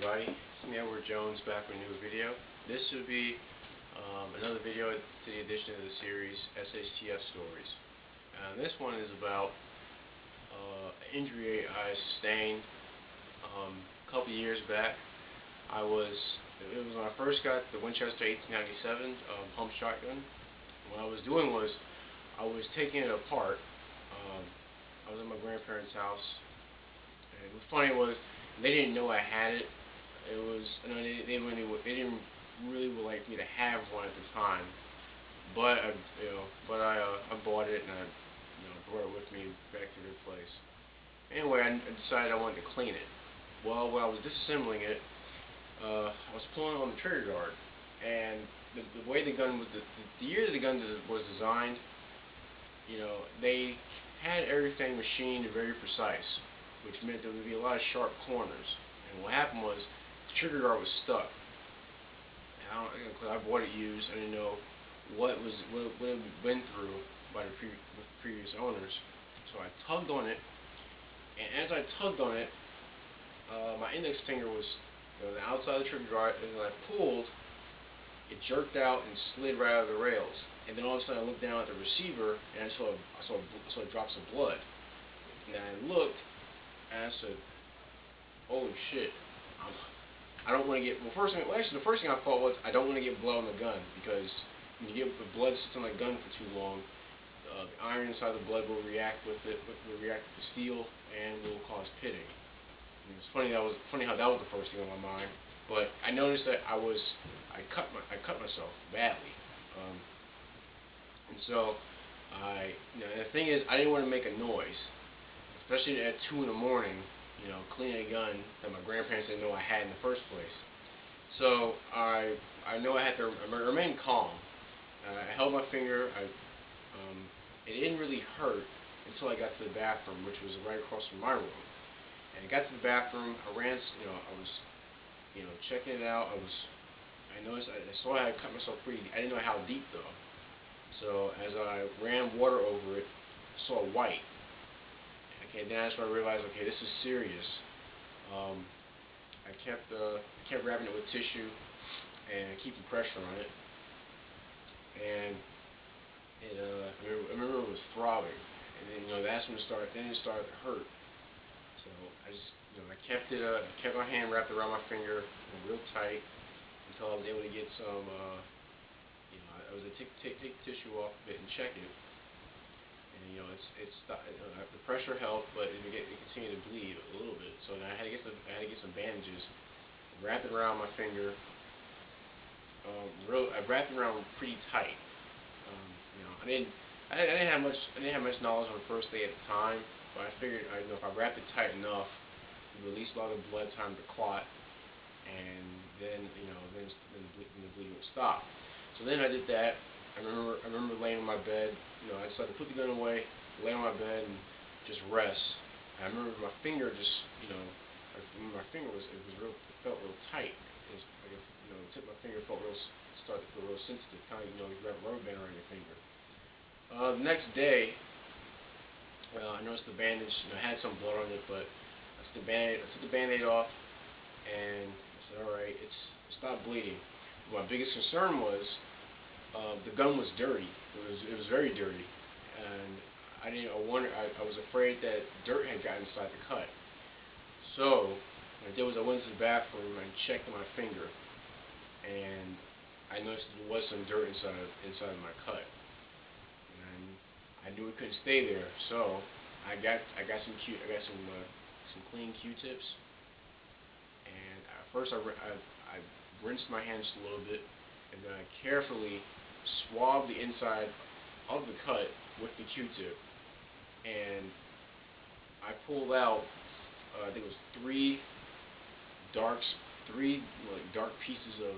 everybody, it's me Edward Jones back with a new video. This will be another video to the addition of the series SHTF Stories. This one is about an injury I sustained a couple years back. It was when I first got the Winchester 1897 pump shotgun. What I was doing was I was taking it apart. I was at my grandparents' house, and what's funny was they didn't know I had it. They didn't really would like me to have one at the time, but I bought it and I brought it with me back to their place. Anyway, I decided I wanted to clean it. Well, when I was disassembling it, I was pulling on the trigger guard, and the way the gun was, the year that the gun was designed, they had everything machined and very precise, which meant there would be a lot of sharp corners. And what happened was the trigger guard was stuck. And because I bought it used, I didn't know what it had been through by the previous owners. So I tugged on it, and as I tugged on it, my index finger was on the outside of the trigger guard, and when I pulled, it jerked out and slid right out of the rails. And then all of a sudden I looked down at the receiver, and I saw drops of blood. And I looked, and I said, "Holy shit! I don't want to get." Well, the first thing I thought was I don't want to get blood on the gun, because when you get the blood sits on the gun for too long, the iron inside the blood will react with the steel and will cause pitting. And it's funny how that was the first thing on my mind. But I noticed that I cut myself badly, and so the thing is, I didn't want to make a noise, especially at 2 in the morning, cleaning a gun that my grandparents didn't know I had in the first place. So I know I had to remain calm. I held my finger. It didn't really hurt until I got to the bathroom, which was right across from my room. And I got to the bathroom. I was checking it out. I noticed, I saw I had cut myself pretty. I didn't know how deep though. So as I ran water over it, I saw white. Okay, then that's when I realized, okay, this is serious. I kept wrapping it with tissue and keeping pressure on it. And I remember it was throbbing. And then that's when it started to hurt. So I kept my hand wrapped around my finger real tight until I was able to get some, I was able to take the tissue off of it and check it. And the pressure helped, but it continued to bleed a little bit. So then I had to get some bandages, wrap it around my finger. I wrapped it around pretty tight. I didn't have much knowledge on the first day at the time, but I figured if I wrapped it tight enough, it would release a lot of blood time to clot, and then the bleeding would stop. So then I did that. I remember laying on my bed. I decided to put the gun away, lay on my bed, and just rest. And I remember my finger it felt real tight. It's like the tip of my finger started to feel real sensitive, kind of you wrap a rubber band around your finger. The next day, I noticed the bandage had some blood on it, but I took the band-aid off, and I said, all right, it stopped bleeding. My biggest concern was the gun was dirty. It was very dirty, and I was afraid that dirt had gotten inside the cut. So what I did was I went to the bathroom and checked my finger, and I noticed there was some dirt inside of my cut. And I knew it couldn't stay there, so I got some clean Q-tips, and first I rinsed my hands a little bit, and then I carefully swabbed the inside of the cut with the Q-tip, and I pulled out I think it was three dark pieces of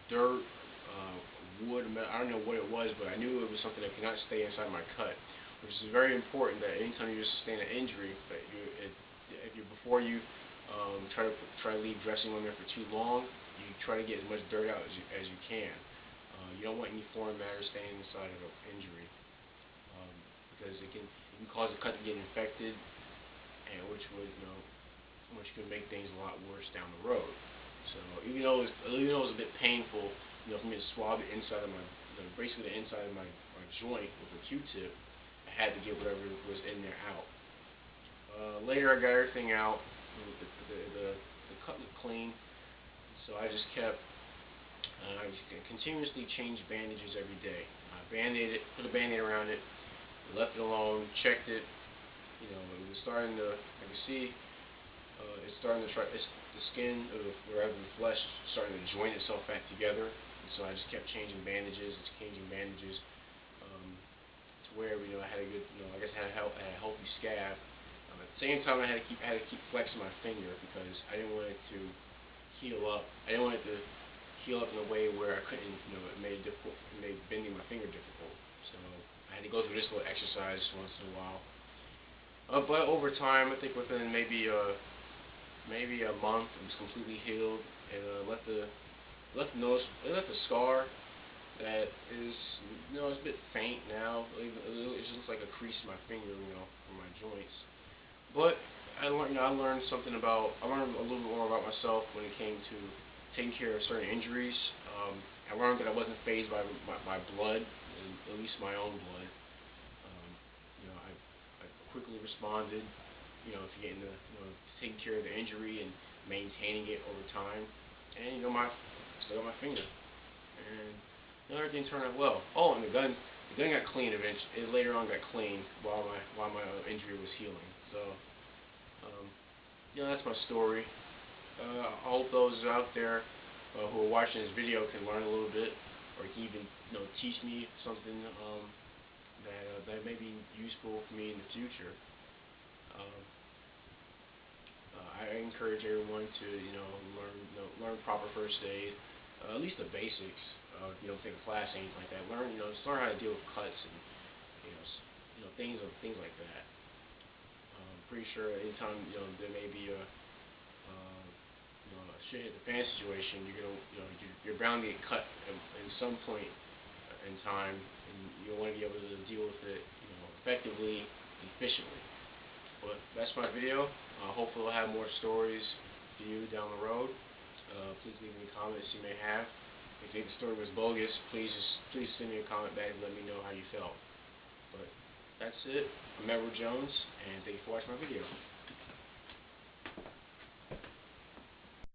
dirt, wood, I don't know what it was, but I knew it was something that could not stay inside my cut, which is very important that anytime you sustain an injury, that before you try to leave dressing on there for too long, you try to get as much dirt out as you can. You don't want any foreign matter staying inside of an injury, because it can cause the cut to get infected, and which would which could make things a lot worse down the road. So even though it was a bit painful, for me to swab the inside of my, basically the inside of my joint with a Q-tip, I had to get whatever was in there out. Later, I got everything out. The cut looked clean, so I just kept. I continuously changed bandages every day. I band-aided, put a band-aid around it, left it alone, checked it. It was starting to. I could see it's starting to try. The skin of wherever the flesh starting to join itself back together. And so I just kept changing bandages, to where I had a good, I guess I had a healthy scab. At the same time, I had to keep flexing my finger because I didn't want it to heal up. I didn't want it to heal up in a way where I couldn't, it made bending my finger difficult. So I had to go through this little exercise once in a while. But over time, I think within maybe a month, it was completely healed and left the scar that is, it's a bit faint now. It just looks like a crease in my finger, from my joints. But I learned a little bit more about myself when it came to taking care of certain injuries. I learned that I wasn't fazed by my blood, at least my own blood. I quickly responded, to getting taking care of the injury and maintaining it over time. And still got my finger, and everything turned out well. Oh, and the gun got clean eventually. It later on got clean while my injury was healing. So, that's my story. I hope those out there who are watching this video can learn a little bit, or can even teach me something that may be useful for me in the future. I encourage everyone to learn proper first aid, at least the basics. Take a class, anything like that. Just learn how to deal with cuts and things like that. I'm pretty sure anytime there may be a shit hit the fan situation, you're bound to get cut at some point in time, and you want to be able to deal with it effectively and efficiently. But that's my video. Hopefully I'll have more stories for you down the road. Please leave any comments you may have. If you think the story was bogus, please send me a comment back and let me know how you felt. But that's it. I'm Edward Jones, and thank you for watching my video.